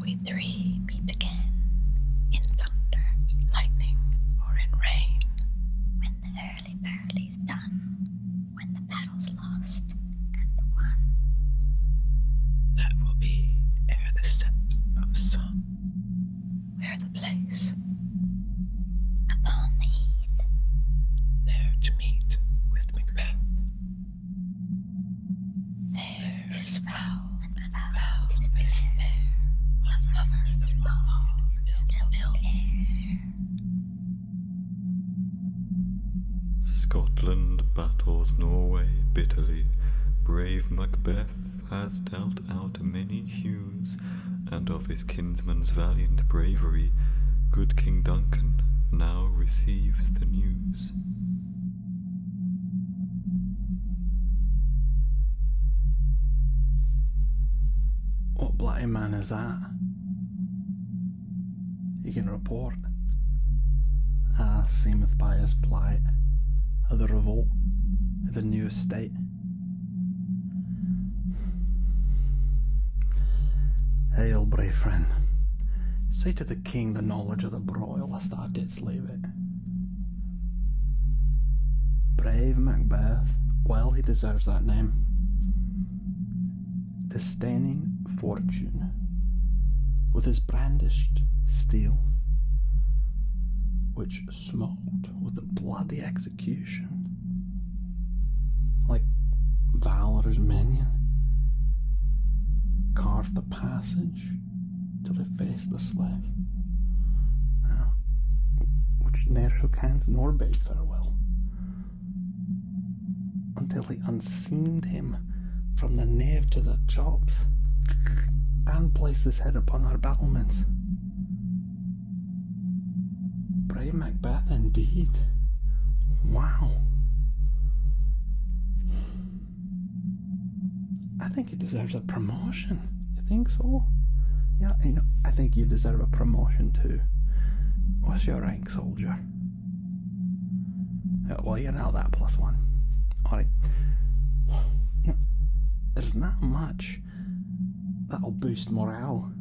we three meet again in thunder, lightning, or in rain. When the hurly-burly's done, when the battle's lost and won. That will be ere the set of sun. Where the place? Upon the heath. There to meet with Macbeth. Fair is foul, and foul foul is is fair. fair. Lover through long till ill air. Scotland battles Norway bitterly. Brave Macbeth has dealt out many hues, and of his kinsman's valiant bravery, good King Duncan now receives the news. What bloody man is that? You can report. Seemeth by his plight of the revolt of the new estate. Hail, brave friend. Say to the king the knowledge of the broil lest thou didst leave it. Brave Macbeth, well he deserves that name. Disdaining fortune with his brandished steel, which smoked with the bloody execution, like valor's minion, carved the passage till it faced the slave, which ne'er shook hands nor bade farewell, until he unseamed him from the nave to the chops, and placed his head upon our battlements. Brave Macbeth indeed. Wow. I think he deserves a promotion. You think so? Yeah, I think you deserve a promotion too. What's your rank, soldier? Well, you're now that +1. Alright. There's not much that'll boost morale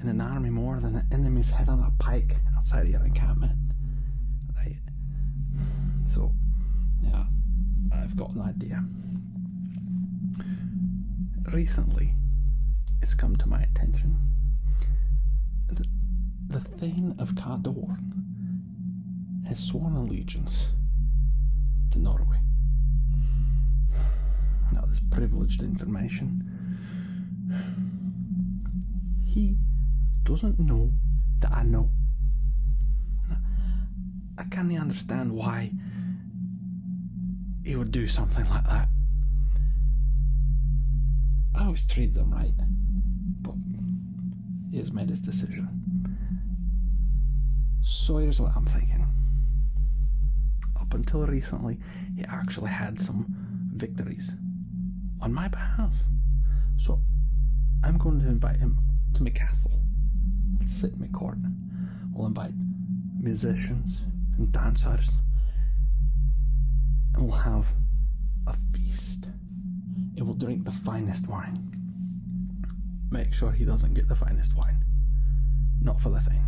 in an army more than an enemy's head on a pike outside of your encampment. Right? So, yeah, I've got an idea. Recently, it's come to my attention the Thane of Cawdor has sworn allegiance to Norway. Now, this privileged information. He doesn't know that I know. I can't understand why he would do something like that. I always treat them right, but he has made his decision. So here's what I'm thinking. Up until recently, he actually had some victories on my behalf. So I'm going to invite him to my castle, sit in my court. We'll invite musicians and dancers, and we'll have a feast. He will drink the finest wine. Make sure he doesn't get the finest wine. Not for the thing.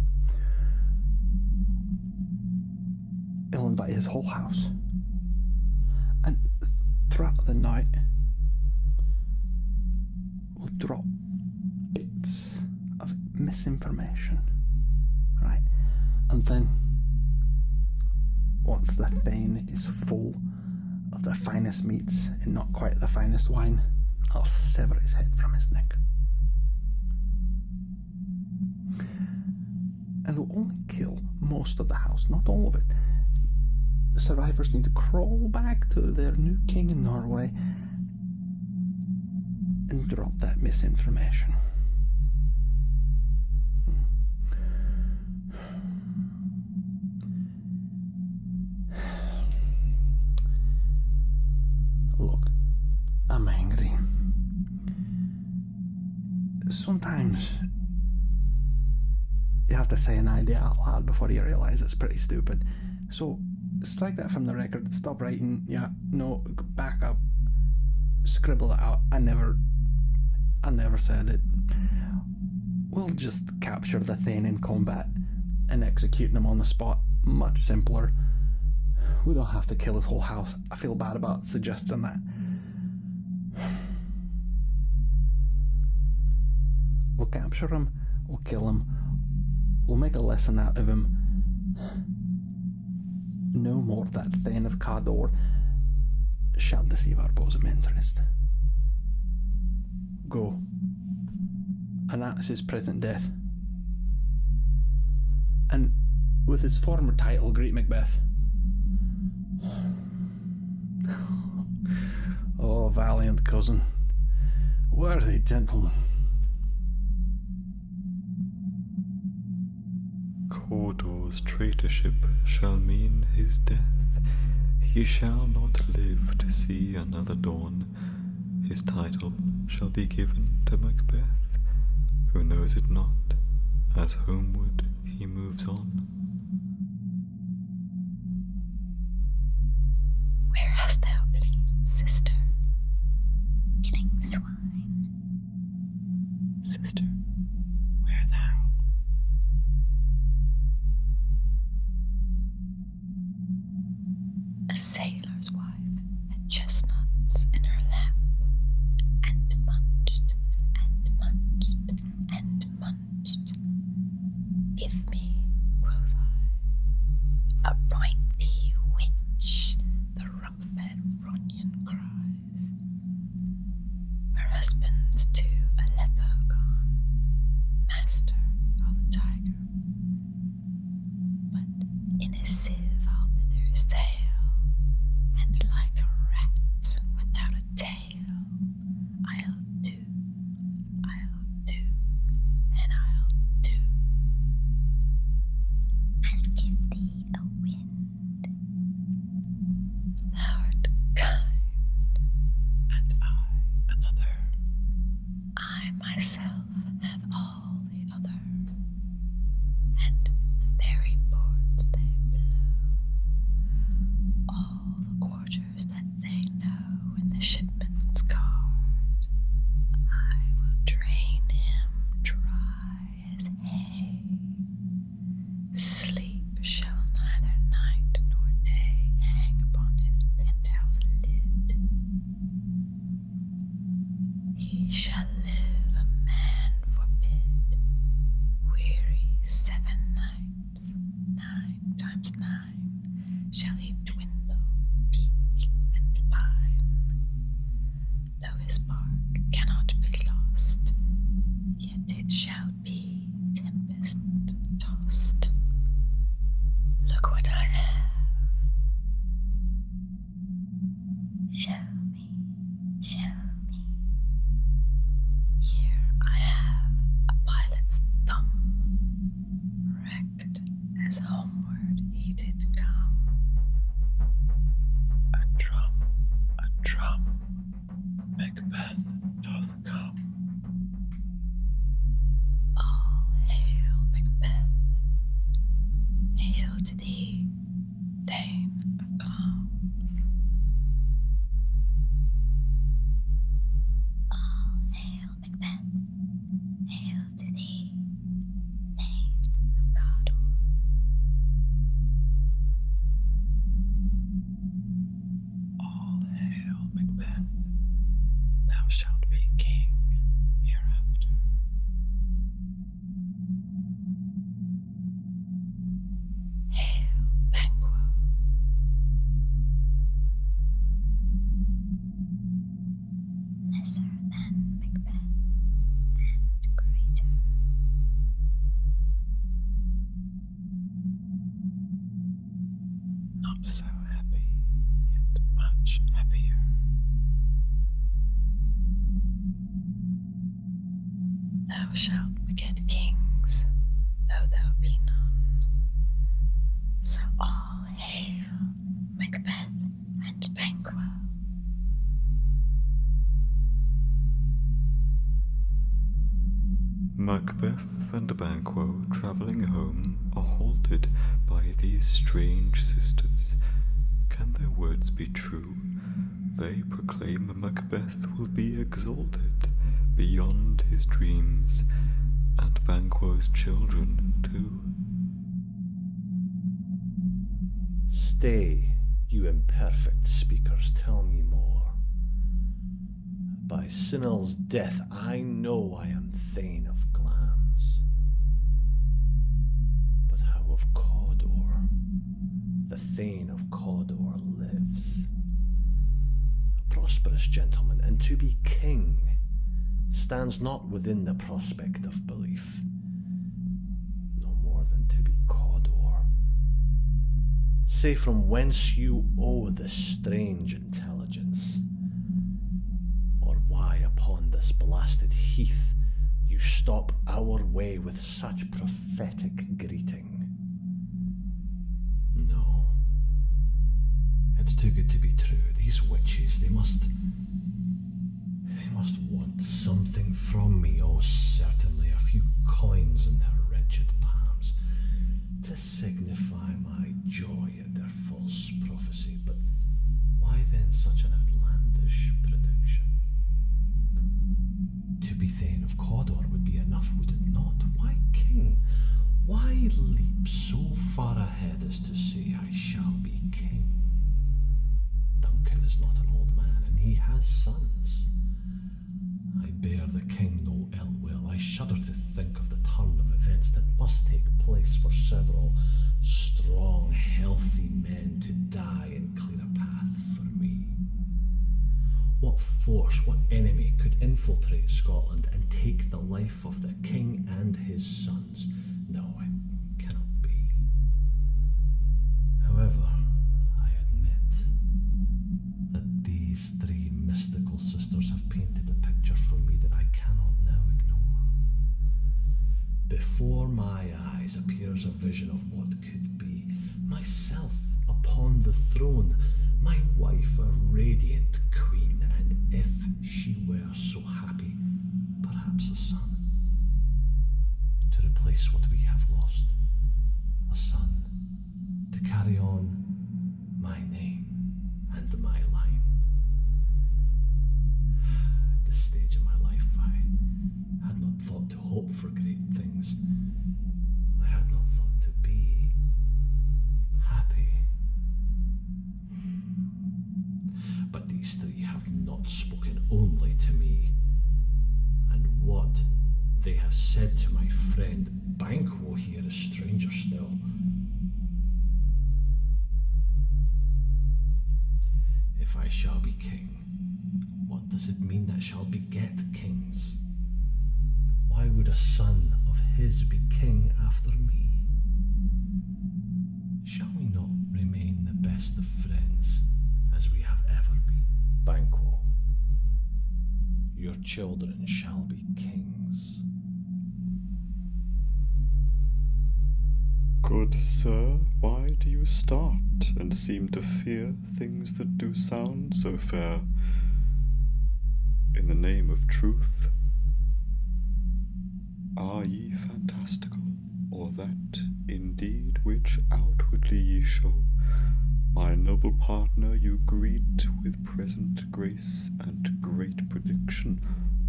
He'll invite his whole house. And throughout the night, we'll drop bits of misinformation. Right? And then, once the Thane is full of the finest meats and not quite the finest wine, I'll sever his head from his neck. And we'll only kill most of the house, not all of it. The survivors need to crawl back to their new king in Norway and drop that misinformation. Look, I'm angry. Sometimes you have to say an idea out loud before you realise it's pretty stupid. So, strike that from the record. Stop writing. Yeah, no, back up. Scribble it out. I never said it. we'll just capture the Thane in combat and executing him on the spot. Much simpler. We don't have to kill his whole house. I feel bad about suggesting that. We'll capture him, we'll kill him, we'll make a lesson out of him. No more that Thane of Cador shall deceive our bosom interest. Go. Announce his present death. And with his former title, Great Macbeth. Oh, valiant cousin. Worthy gentleman. Cawdor's traitorship shall mean his death. He shall not live to see another dawn. His title shall be given to Macbeth, who knows it not, as homeward he moves on. Where hast thou been, sister? Killing swine. Sister, where thou? A sailor's wife had chestnuts in her lap, and munched, and munched, and munched. Give me, quoth I, "Aroint thee, witch," the rump-fed Runyon cries. Her husband's to Aleppo gone, master of the tiger. But in a sieve I'll thither sail, and like a rat without a tail, I'll do, and I'll do. I'll give thee a wind. Thou'rt kind, and I another. I myself have all the other, and the very ports they blow, all the quarters that they know in the shipman's card. I will drain him dry as hay. Sleep shall neither night nor day hang upon his penthouse lid. He shall live a man forbid, weary 7 nights, 9 times 9 shall he dwindle, peak, and pine. Though his bark cannot be lost, yet it shall be tempest tossed. Look what I have. Show me, show me. Here I have a pilot's thumb, wrecked as homeward he did come. A drum, Macbeth doth come. All hail, Macbeth. Hail to thee, Thane of Clowns. All hail, Macbeth. Hail to thee, Thane of Cawdor. All hail, Macbeth. Thou shalt be king hereafter. Hail, Banquo. Lesser than Macbeth and greater. Not so happy, yet much happier. Thou shalt beget kings, though thou be none. So all hail, Macbeth and Banquo. Macbeth and Banquo, travelling home, are halted by these strange sisters. Can their words be true? They proclaim Macbeth will be exalted beyond his dreams, and Banquo's children too. Stay, you imperfect speakers, tell me more. By Sinel's death, I know I am Thane of Glams. But how of Cawdor? The Thane of Cawdor lives. A prosperous gentleman, and to be king stands not within the prospect of belief, no more than to be Cawdor. Say from whence you owe this strange intelligence, or why upon this blasted heath you stop our way with such prophetic greeting. No. It's too good to be true. These witches, they must want something from me. Oh, certainly a few coins in their wretched palms to signify my joy at their false prophecy. But why then such an outlandish prediction? To be Thane of Cawdor would be enough, would it not? Why king? Why leap so far ahead as to say I shall be king? Duncan is not an old man, and he has sons. I bear the king no ill will. I shudder to think of the turn of events that must take place for several strong, healthy men to die and clear a path for me. What force, what enemy could infiltrate Scotland and take the life of the king and his sons? No, it cannot be. However, I admit that these three mystical sisters have painted a picture for me that I cannot now ignore. Before my eyes appears a vision of what could be. Myself upon the throne, my wife a radiant queen, and if she were so happy, perhaps a son. To replace what we have lost, a son, to carry on my name and my line. At this stage in my life, I had not thought to hope for great things. I had not thought to be happy. But these three have not spoken only to me, and what they have said to my friend Banquo here is stranger still. If I shall be king, what does it mean that shall beget kings? Why would a son of his be king after me? Shall we not remain the best of friends as we have ever been? Banquo, your children shall be kings. Good sir, why do you start and seem to fear things that do sound so fair? In the name of truth, are ye fantastical, or that indeed which outwardly ye show? My noble partner you greet with present grace and great prediction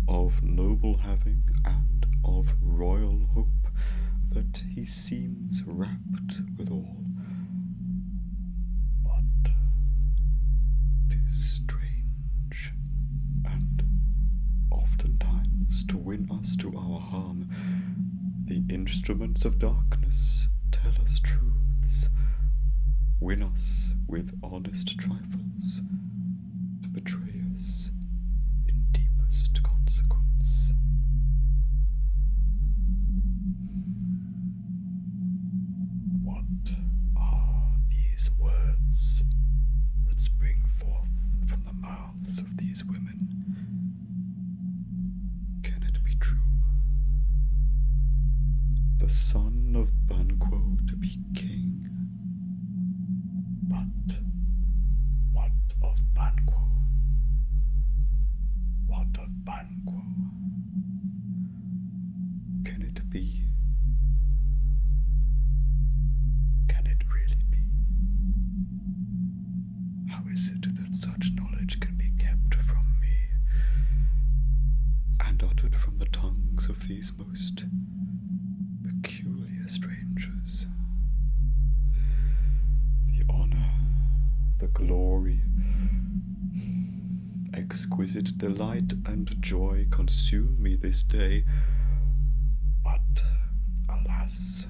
of noble having and of royal hope, that he seems rapt withal. But 'tis strange, and oftentimes to win us to our harm, the instruments of darkness tell us truths, win us with honest trifles, to betray us in deepest consequence. What are these words that spring forth from the mouths of these women? Can it be true? The son of Banquo to be king? But what of Banquo? What of Banquo? Can it be? Can it really be? How is it that such knowledge can be kept from me, and uttered from the tongues of these most glory. Exquisite delight and joy consume me this day, but alas,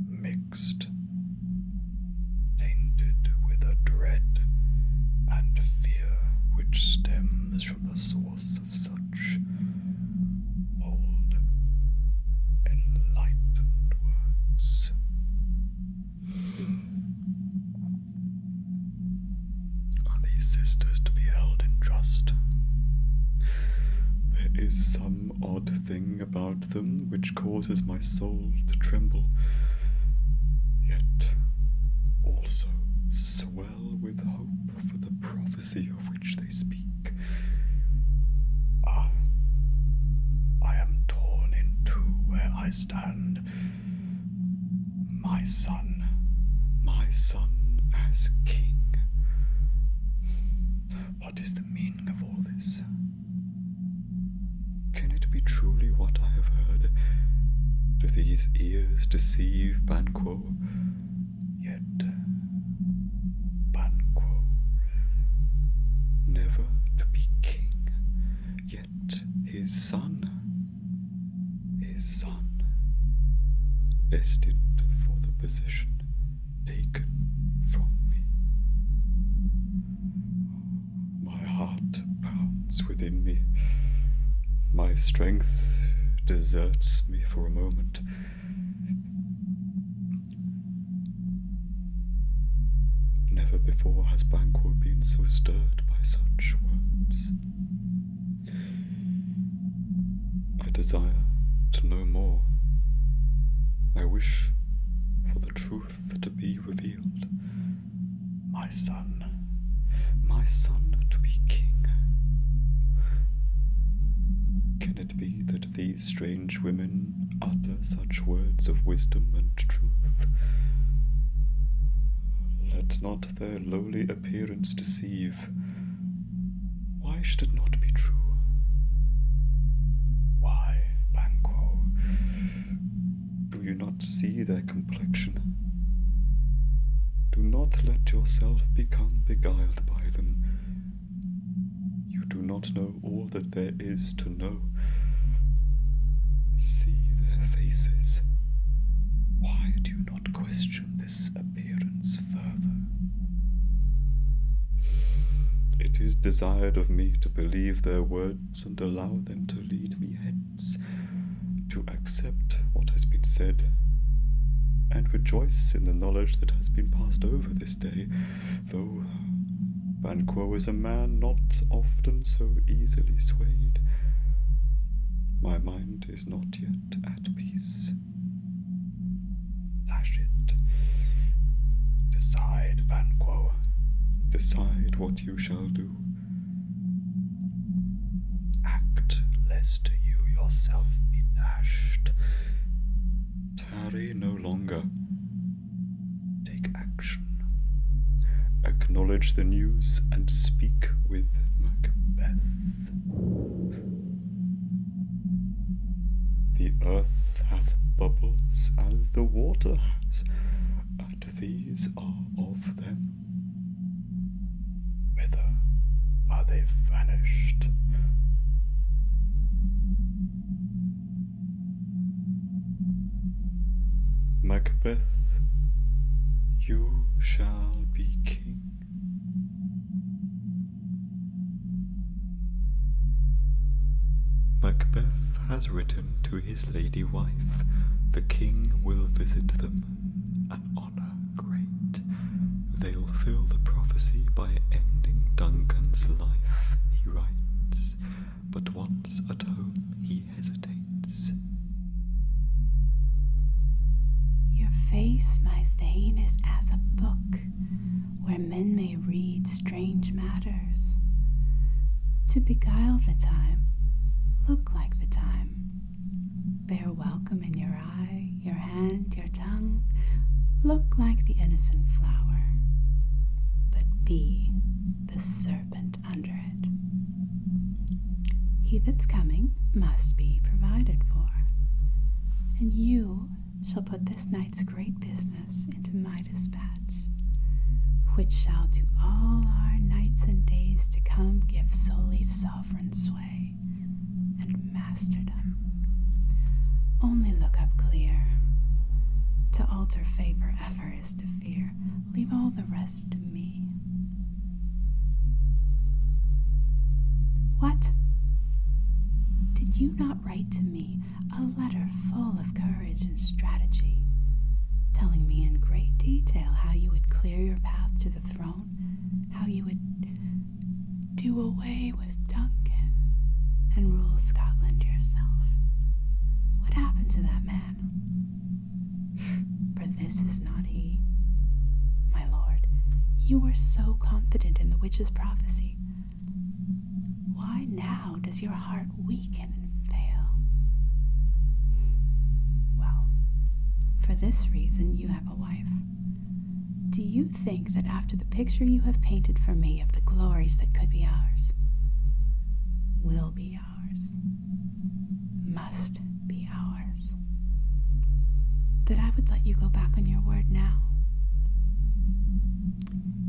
mixed, tainted with a dread and fear which stems from the source of such bold, enlightened words. Are these sisters to be held in trust? There is some odd thing about them which causes my soul to tremble, yet also swell with hope for the prophecy of which they speak. Ah, I am torn in two where I stand. My son as king. What is the meaning of all this? Can it be truly what I have heard? Do these ears deceive Banquo? Yet Banquo, never to be king, yet his son, destined for the position taken from me. My heart pounds within me. My strength deserts me for a moment. Never before has Banquo been so stirred by such words. I desire to know more. I wish for the truth to be revealed. My son to be king. Can it be that these strange women utter such words of wisdom and truth? Let not their lowly appearance deceive. Why should it not be true? Why, Banquo? Do you not see their complexion? Do not let yourself become beguiled by them. You do not know all that there is to know. See their faces. Why do you not question this appearance further? It is desired of me to believe their words and allow them to lead me hence, to accept what has been said, and rejoice in the knowledge that has been passed over this day, though Banquo is a man not often so easily swayed. My mind is not yet at peace. Dash it. Decide, Banquo. Decide what you shall do. Act lest you yourself be dashed. Tarry no longer. Take action. Acknowledge the news and speak with Macbeth. The earth hath bubbles as the water has, and these are of them. Whither are they vanished? Macbeth, you shall be king. Macbeth has written to his lady wife, the king will visit them, an honour great. They'll fill the prophecy by ending Duncan's life, he writes, but once at home he hesitates. Your face, my thane, is as a book, where men may read strange matters. To beguile the time, look like the time. Bear welcome in your eye, your hand, your tongue. Look like the innocent flower, but be the serpent under it. He that's coming must be provided for, and you shall put this night's great business into my dispatch. which shall to all our nights and days to come give solely sovereign sway and masterdom. Only look up clear. To alter favor ever is to fear. Leave all the rest to me. What? Did you not write to me a letter full of courage and strategy, telling me in great detail how you would clear your path to the throne, how you would do away with Duncan and rule Scotland yourself? What happened to that man? For this is not he. My lord, you were so confident in the witch's prophecy. Why now does your heart weaken and fail? Well, for this reason you have a wife. Do you think that after the picture you have painted for me of the glories that could be ours, will be ours, must be ours, that I would let you go back on your word now?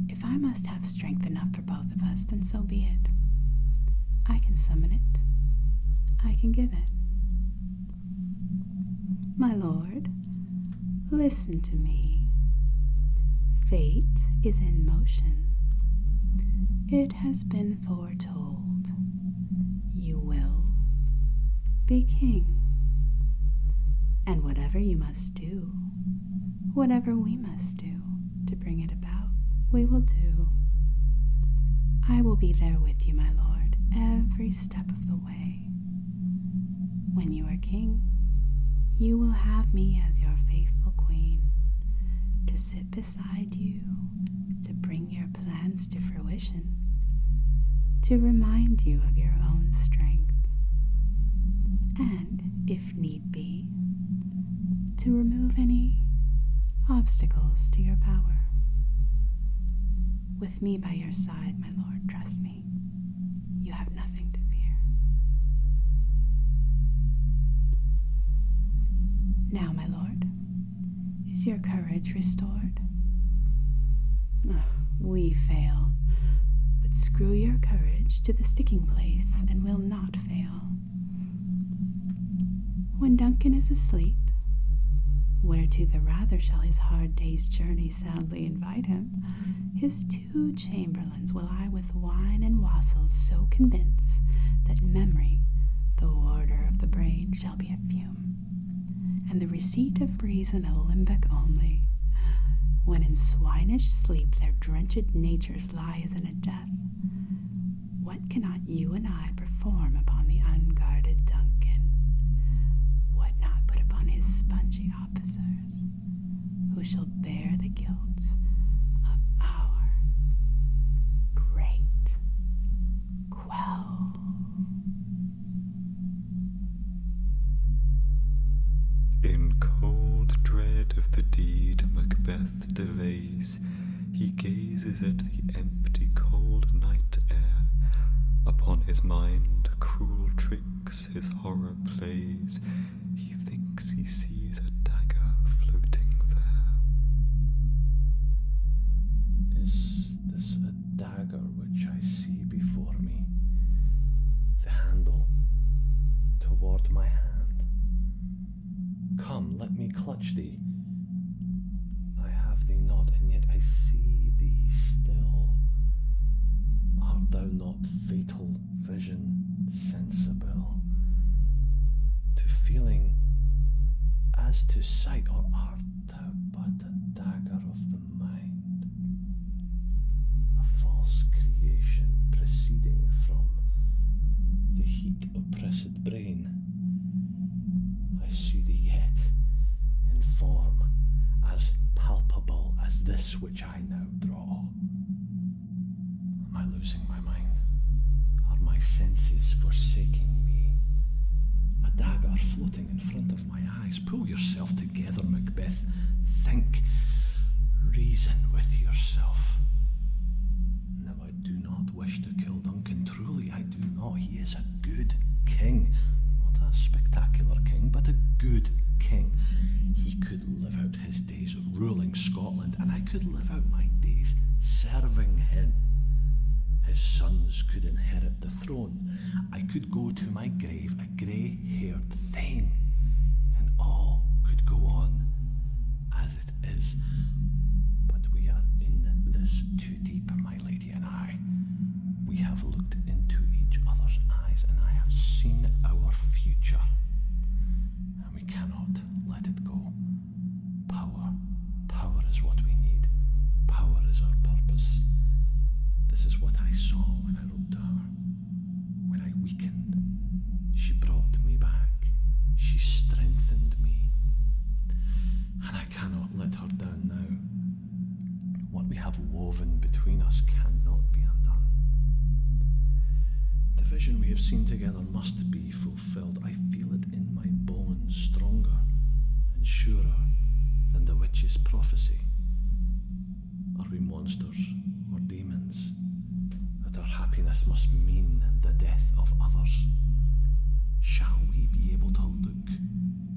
If I must have strength enough for both of us, then so be it. I can summon it. I can give it. My lord, listen to me. Fate is in motion. It has been foretold. You will be king. And whatever you must do, whatever we must do to bring it about, we will do. I will be there with you, my lord, every step of the way. When you are king, you will have me as your faithful queen, to sit beside you, to bring your plans to fruition, to remind you of your own strength, and, if need be, to remove any obstacles to your power. With me by your side, my lord, trust me, you have nothing to fear. Now, my lord, is your courage restored? We fail, but screw your courage to the sticking place and will not fail. When Duncan is asleep, whereto the rather shall his hard day's journey soundly invite him, his 2 chamberlains will I with wine and wassails so convince that memory, the warder of the brain, shall be a fume, and the receipt of reason a limbeck only, when in swinish sleep their drenched natures lie as in a death. What cannot you and I perform upon the unguarded Duncan? What not put upon his spongy officers, who shall bear the guilt of our great quell? In cold dread of the deed Macbeth delays, he gazes at the empty cold night air. Upon his mind cruel tricks his horror plays. He thinks he sees a dagger floating there. Is this a dagger which I see before me? The handle toward my hand. Come, let me clutch thee. I have thee not, and yet I see thee still. Art thou not fatal vision sensible? To feeling as to sight, or art thou but a dagger of the mind? A false creation proceeding from the heat oppressed brain. I see thee yet, in form as palpable as this which I now draw. Am I losing my mind? Are my senses forsaking me? A dagger floating in front of my eyes. Pull yourself together, Macbeth. Think. Reason with yourself. Now, I do not wish to kill Duncan. Truly, I do not. He is a good king. Not a spectacular king, but a good king. He could live out his days ruling Scotland, and I could live out my days serving him. His sons could inherit the throne. I could go to my grave a grey-haired thane, and all could go on as it is. But we are in this too deep, my lady and I. We have looked into each other's eyes, and I have seen our future. And we cannot let it go. Power is what we need. Power is our purpose. This is what I saw when I wrote to her. When I weakened, she brought me back. She strengthened me. And I cannot let her down now. What we have woven between us cannot be undone. The vision we have seen together must be fulfilled. I feel it in my bones, stronger and surer than the witch's prophecy. Are we monsters or demons? That our happiness must mean the death of others? Shall we be able to look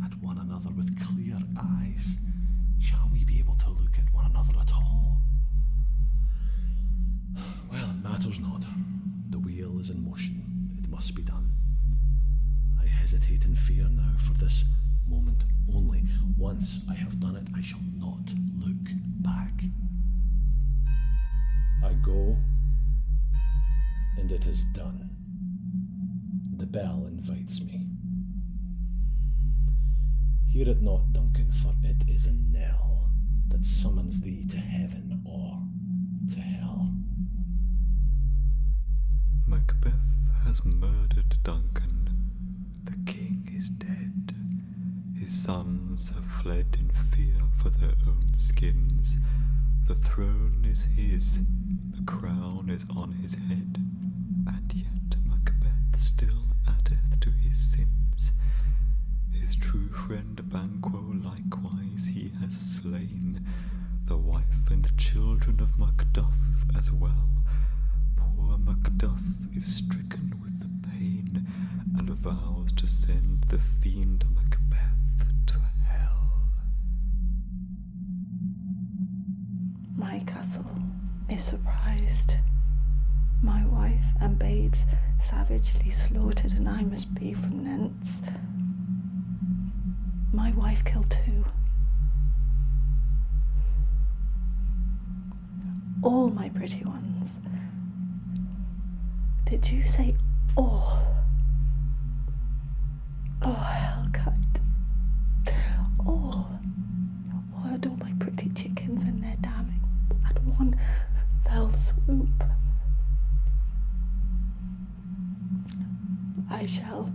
at one another with clear eyes? Shall we be able to look at one another at all? Well, it matters not. The wheel is in motion. It must be done. I hesitate in fear now for this moment only. Once I have done it, I shall not look back. I go, and it is done. The bell invites me. Hear it not, Duncan, for it is a knell that summons thee to heaven or to hell. Macbeth has murdered Duncan. The king is dead. His sons have fled in fear for their own skins. The throne is his, the crown is on his head, and yet Macbeth still addeth to his sins. His true friend Banquo likewise he has slain, the wife and children of Macduff as well. Poor Macduff is stricken with the pain, and vows to send the fiend Macbeth to hell. My castle is surprised. My wife and babes savagely slaughtered, and I must be from thence. My wife killed 2. All my pretty ones. Did you say all? Oh, Hellcut. All. What, all my pretty chickens and their damning at one fell swoop. I shall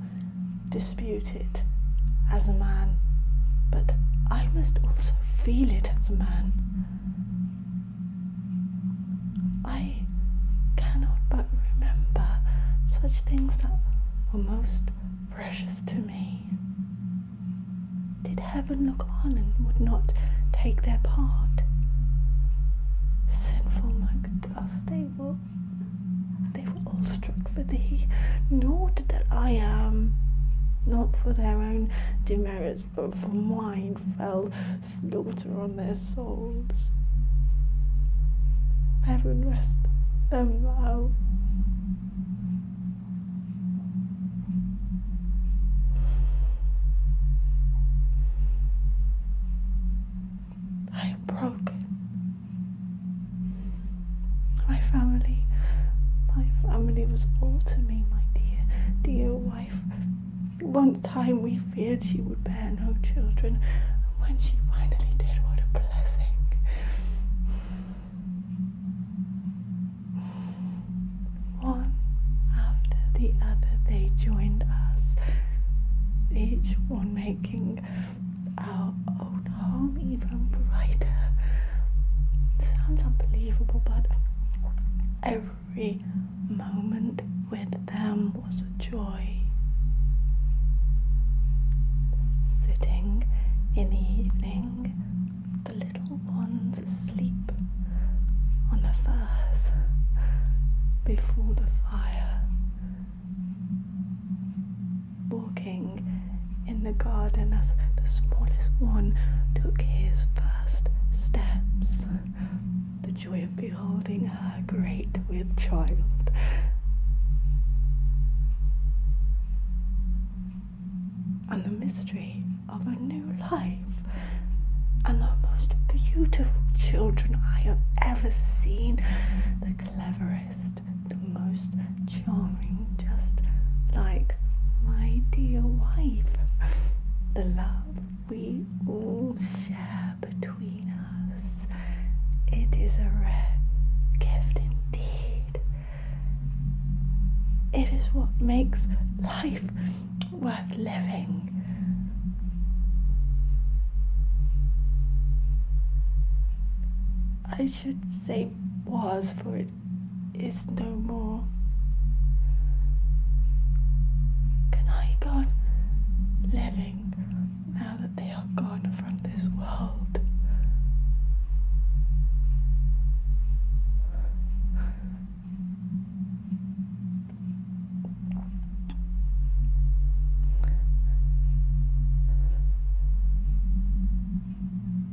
dispute it as a man, but I must also feel it as a man. I cannot but remember such things that were most precious to me. Did heaven look on and would not take their part? Sinful Macduff, they were all struck for thee. Naught that I am, not for their own demerits, but for mine fell slaughter on their souls. Heaven rest them thou. I am broken. My family was all to me, my dear wife. One time we feared she would bear no children, and when she finally did, what a blessing. One after the other they joined us, each one making our own home even brighter. Sounds unbelievable, but every moment with them was a joy. Sitting in the evening, the little ones asleep on the furs before the fire, walking in the garden as the smallest one took his first steps. The joy of beholding her great with child. And the mystery of a new life. And the most beautiful children I have ever seen. The cleverest, the most charming, just like my dear wife. The love we all share between us. It is a rare gift indeed. It is what makes life worth living. I should say was, for it is no more. Can I go on living now that they are gone from this world?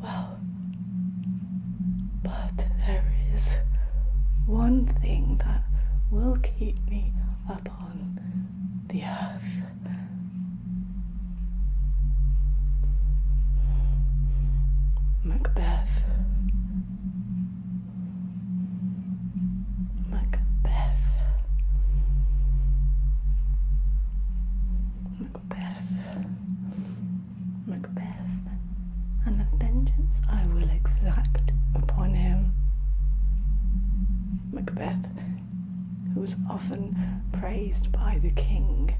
Well, but there is one thing that will keep me upon the earth. Macbeth. Macbeth. Macbeth. Macbeth. And the vengeance I will exact upon him. Macbeth, who's often praised by the king.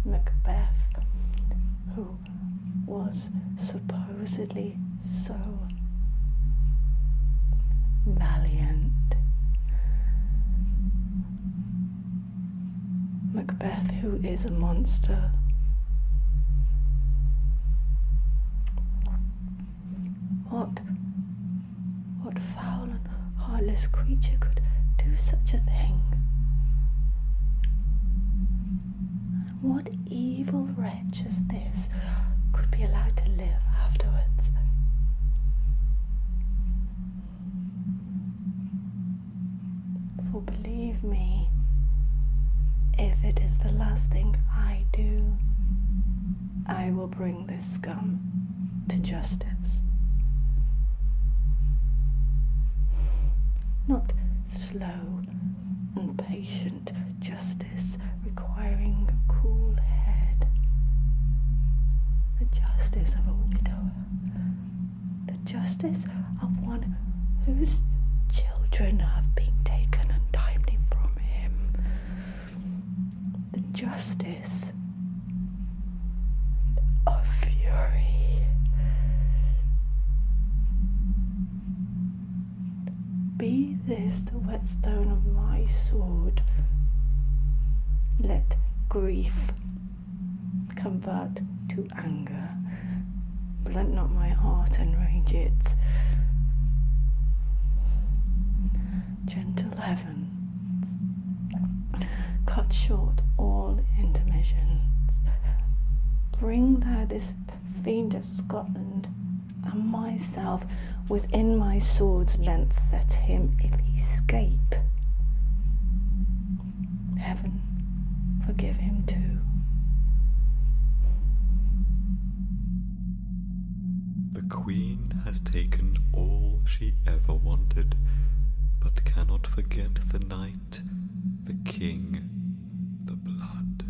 Macbeth, who was supposedly so valiant. Macbeth, who is a monster. What foul and heartless creature could do such a thing? What evil wretch as this could be allowed to live afterwards? For believe me, if it is the last thing I do, I will bring this scum to justice. Not slow and patient justice requiring a cool head. The justice of a widower. The justice of one whose children have been taken untimely from him. The justice of fury. Be this the whetstone of my sword. Let grief convert to anger. Blunt not my heart and rage it. Gentle heavens, cut short all intermissions. Bring thou this fiend of Scotland and myself within my sword's length, set him if he escape. Heaven, forgive him too. The Queen has taken all she ever wanted, but cannot forget the night, the King, the blood.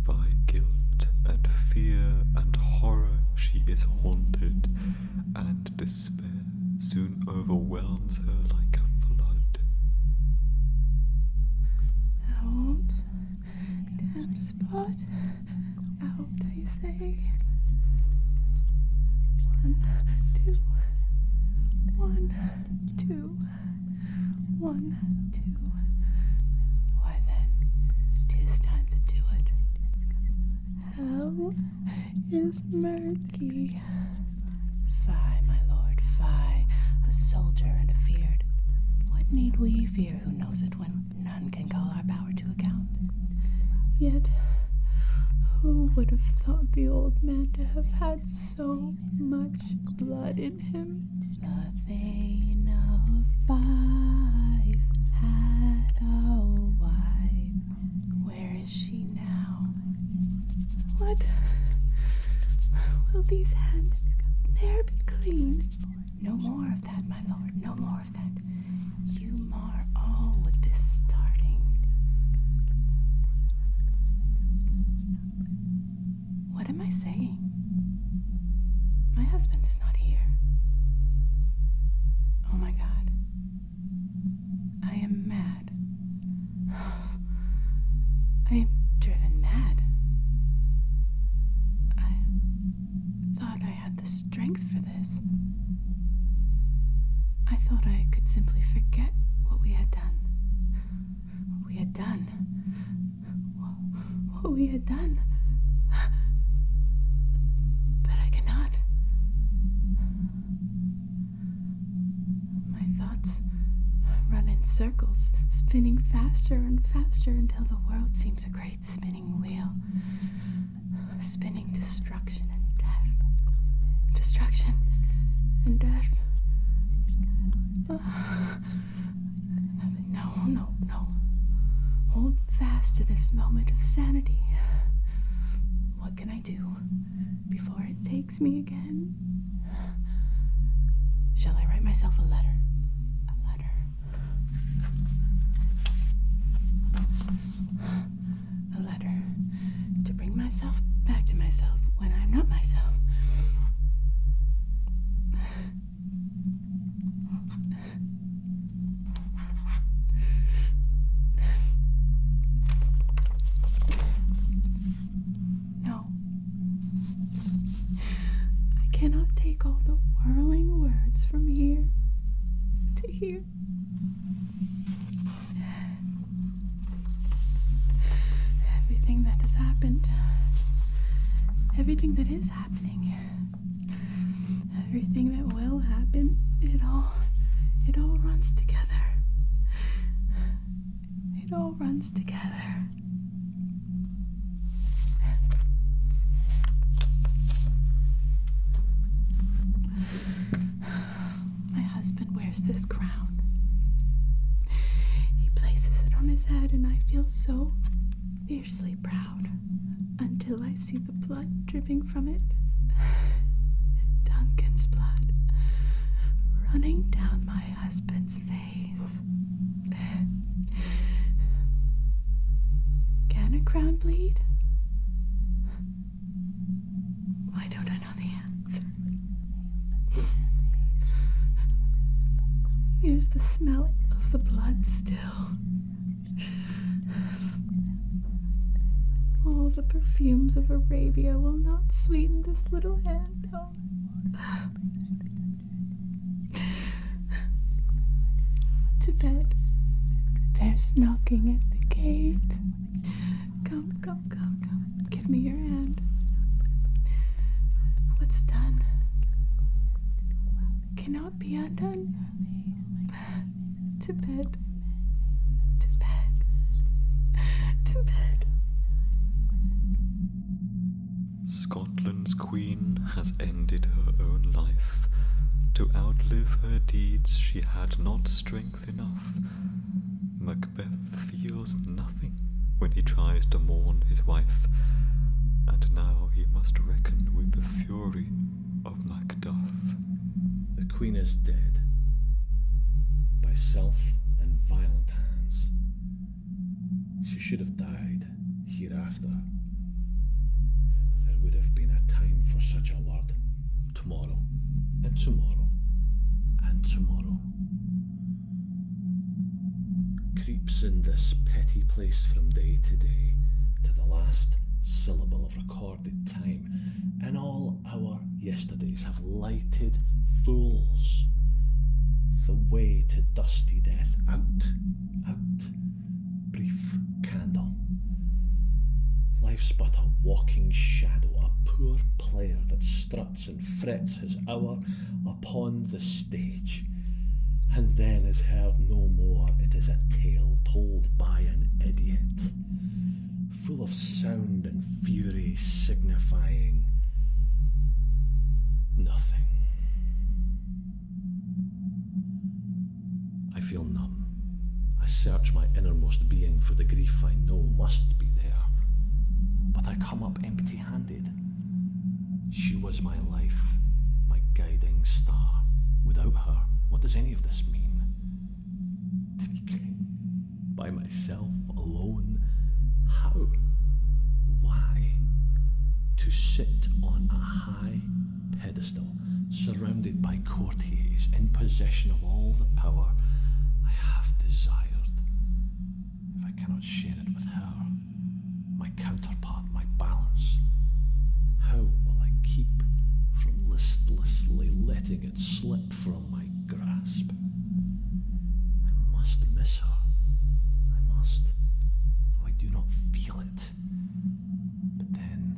By guilt and fear and horror she is haunted, and despair soon overwhelms her like a flood. Out, damn spot, out they say. 1, 2, 1, 2, 1, 2. Why then, 'tis time to do it. Hell is murky. Fie, my lord, fie, a soldier and afeard. What need we fear who knows it when none can call our power to account? Yet, who would have thought the old man to have had so much blood in him. The Thane of Five had a wife. Where is she now? What? Will these hands ne'er be clean? No more of that, my lord, no more of that. You mar all with this starting. What am I saying? My husband is not here. Oh my God. I am mad. I am driven mad. I thought I had the strength for this. I thought I could simply forget what we had done. What we had done. What we had done. But I cannot. My thoughts run in circles, spinning faster and faster until the world seems a great spinning wheel. Spinning destruction and death. Destruction and death. No. Hold fast to this moment of sanity. What can I do before it takes me again? Shall I write myself a letter? A letter to bring myself back to myself when I'm not myself. I cannot take all the whirling words from here to here. Everything that has happened, everything that is happening, everything that will happen, it all runs together. It all runs together. My husband wears this crown. He places it on his head, and I feel so fiercely proud until I see the blood dripping from it. Duncan's blood running down my husband's face. Can a crown bleed? Why don't I know the answer? Here's the smell of the blood still. All the perfumes of Arabia will not sweeten this little hand. Oh. To bed. There's knocking at the gate. Come. Give me your hand. What's done cannot be undone. To bed. Scotland's queen has ended her own life. To outlive her deeds she had not strength enough. Macbeth feels nothing when he tries to mourn his wife, and now he must reckon with the fury of Macduff. The queen is dead, by self and violent hands. She should have died hereafter. There would have been a time for such a word. Tomorrow, and tomorrow, and tomorrow. Creeps in this petty place from day to day, to the last syllable of recorded time, and all our yesterdays have lighted fools the way to dusty death. Out, brief candle. Life's but a walking shadow, a poor player that struts and frets his hour upon the stage, and then is heard no more. It is a tale told by an idiot. full of sound and fury signifying nothing. I feel numb. I search my innermost being for the grief I know must be there, but I come up empty-handed. She was my life, my guiding star. Without her, what does any of this mean? To be king? By myself, alone? How? Why? To sit on a high pedestal, surrounded by courtiers, in possession of all the power I have desired. If I cannot share it with her, my counterpart, my balance, how will I keep from listlessly letting it slip from my grasp? I must miss her. I must, though I do not feel it. But then,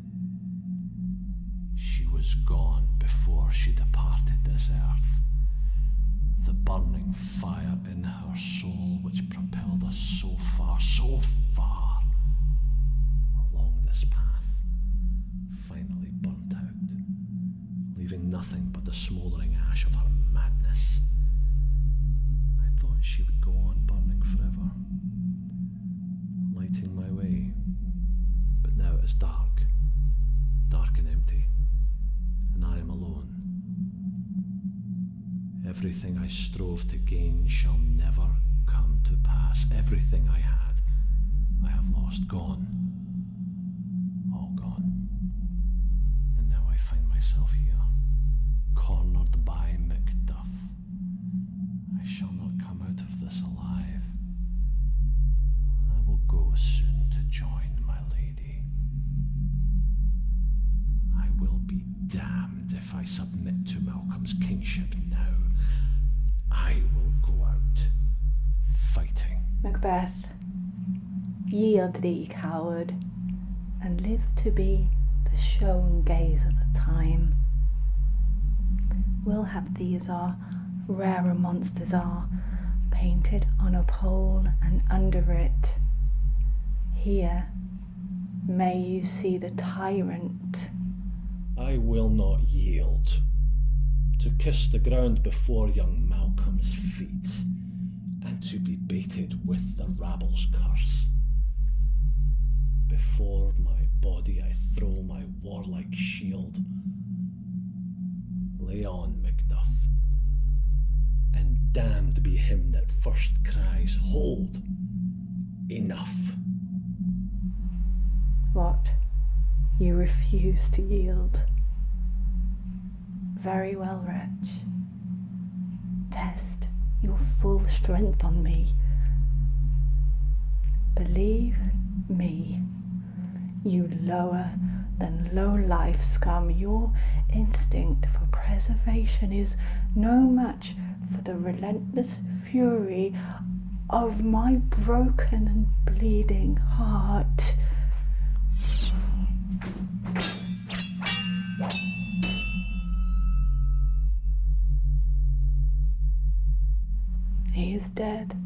she was gone before she departed this earth. The burning fire in her soul which propelled us so far along this path, finally burnt out, leaving nothing but the smouldering ash of her madness. I thought she would go on burning forever, lighting my way, but now it is dark and empty, and I am alone. Everything I strove to gain shall never come to pass. Everything I had, I have lost, gone, all gone. And now I find myself here, cornered by Macduff. I shall not come out of this alive. I will go soon to join my lady. I will be damned if I submit to Malcolm's kingship now. I will go out fighting. Macbeth, yield thee, coward, and live to be the shown gaze of the time. We'll have these our rarer monsters are, painted on a pole, and under it, here, may you see the tyrant. I will not yield. To kiss the ground before young Malcolm's feet, and to be baited with the rabble's curse. Before my body I throw my warlike shield. Lay on, Macduff, and damned be him that first cries, hold, enough. What? You refuse to yield? Very well, wretch. Test your full strength on me. Believe me, you lower than low life scum, your instinct for preservation is no match for the relentless fury of my broken and bleeding heart. He is dead.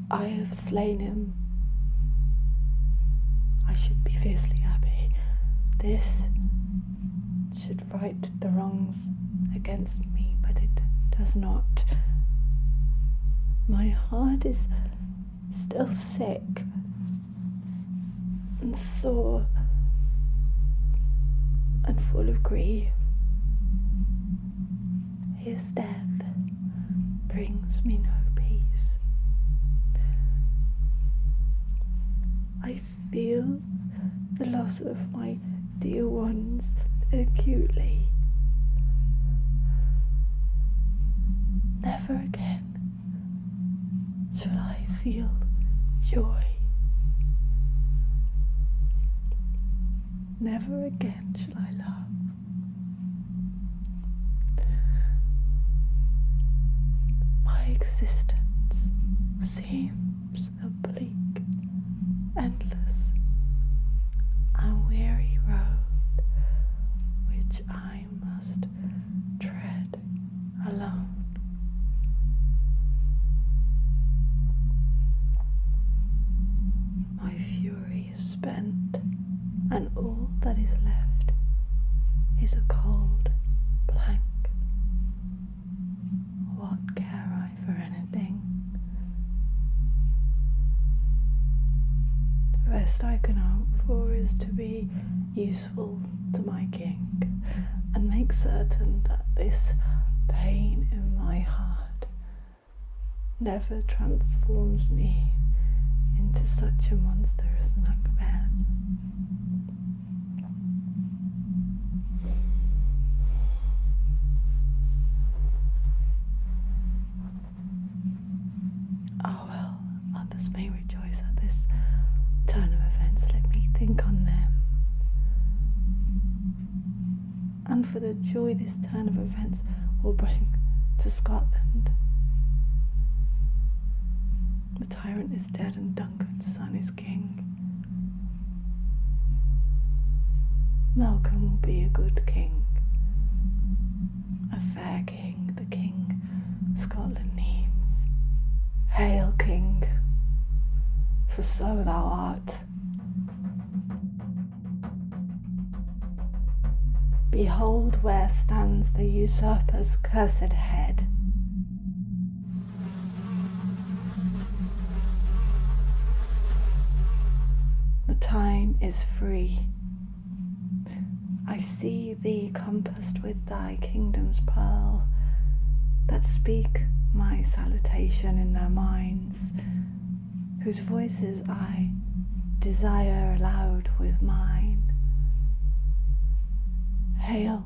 I have slain him. I should be fiercely happy. This should right the wrongs against me, but it does not. My heart is still sick and sore and full of grief. His death brings me no peace. I feel the loss of my dear ones acutely. Never again shall I feel joy. Never again shall I love. My existence seems a bleak, endless, and weary road which I must tread alone. My fury is a cold blank. What care I for anything? The best I can hope for is to be useful to my king and make certain that this pain in my heart never transforms me into such a monster as Macbeth. Oh well, others may rejoice at this turn of events. Let me think on them. And for the joy this turn of events will bring to Scotland. The tyrant is dead and Duncan's son is king. Malcolm will be a good king. A fair king, the king Scotland needs. Hail, King, for so thou art. Behold where stands the usurper's cursed head. The time is free. I see thee compassed with thy kingdom's pearl, that speak my salutation in their minds, whose voices I desire aloud with mine. Hail,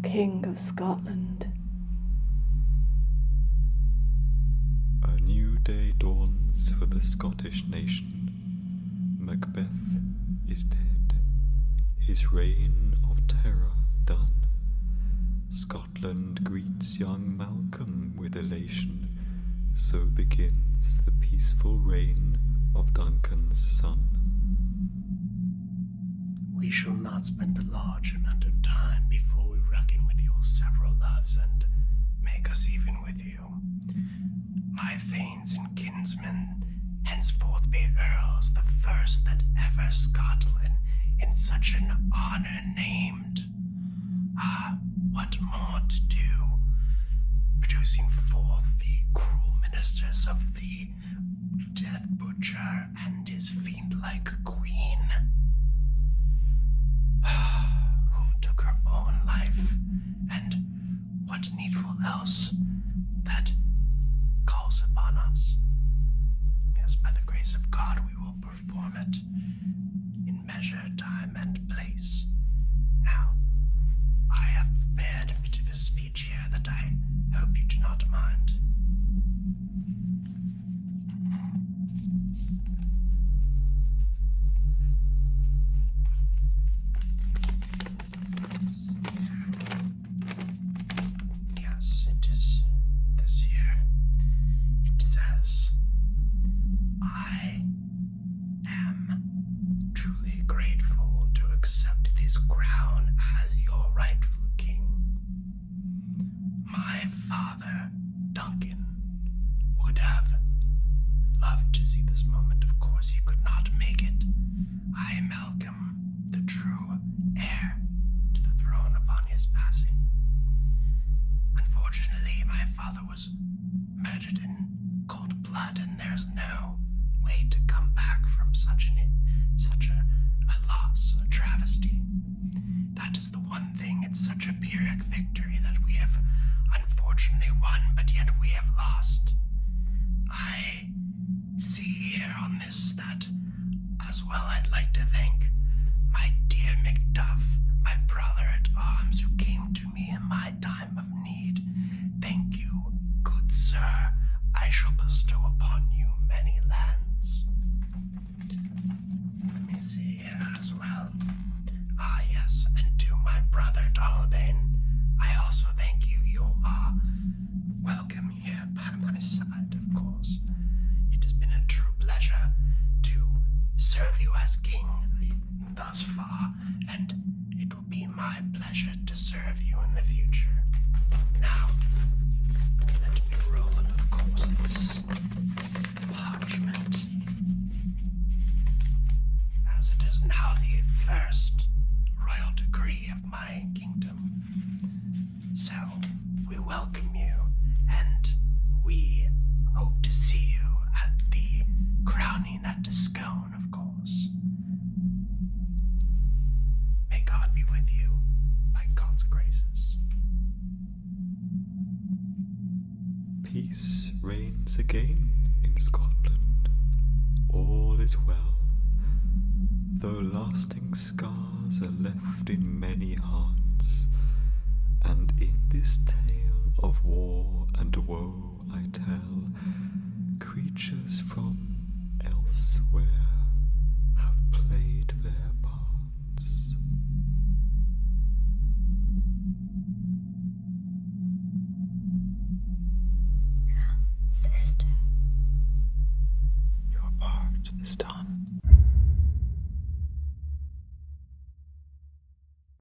King of Scotland. A new day dawns for the Scottish nation. Macbeth is dead, his reign of terror done. Scotland greets young Malcolm with elation. So begins the peaceful reign of Duncan's son. We shall not spend a large amount of time before we reckon with your several loves and make us even with you. My thanes and kinsmen henceforth be earls, the first that ever Scotland in such an honor named. Ah, what more to do? Producing forth the cruel ministers of the dead butcher and his fiend-like queen, who took her own life, and what needful else that calls upon us. Yes, by the grace of God we will perform it in measure, time, and place. Now, I have prepared a bit of a speech here that I hope you do not mind. Yes, it is this here. It says, I am truly grateful to accept this crown as your rightful king. My father, Duncan, would have loved to see this moment. Of course, he could not make it. I, Malcolm, the true heir to the throne upon his passing. Unfortunately, my father was murdered in cold blood, and there's no way to come back from such a loss, a travesty. That is the one thing. It's such a Pyrrhic victory that we have unfortunately won, but yet we have lost. I see here on this that as well I'd like to thank my dear Macduff, my brother at arms who came to me in my time of need. Thank you, good sir. I shall bestow upon you many lands. Let me see here as well. Ah, yes, and to my brother Donalbain, I also thank you. You are welcome here by my side, of course. It has been a true pleasure to serve you as king thus far, and it will be my pleasure to serve you in the future. Now, let me roll up, of course, this parchment, as it is now the first royal decree once again in Scotland. All is well, though lasting scars are left in many hearts, and in this tale of war and woe I tell, creatures from elsewhere have played their parts. Come, sister. Your part is done.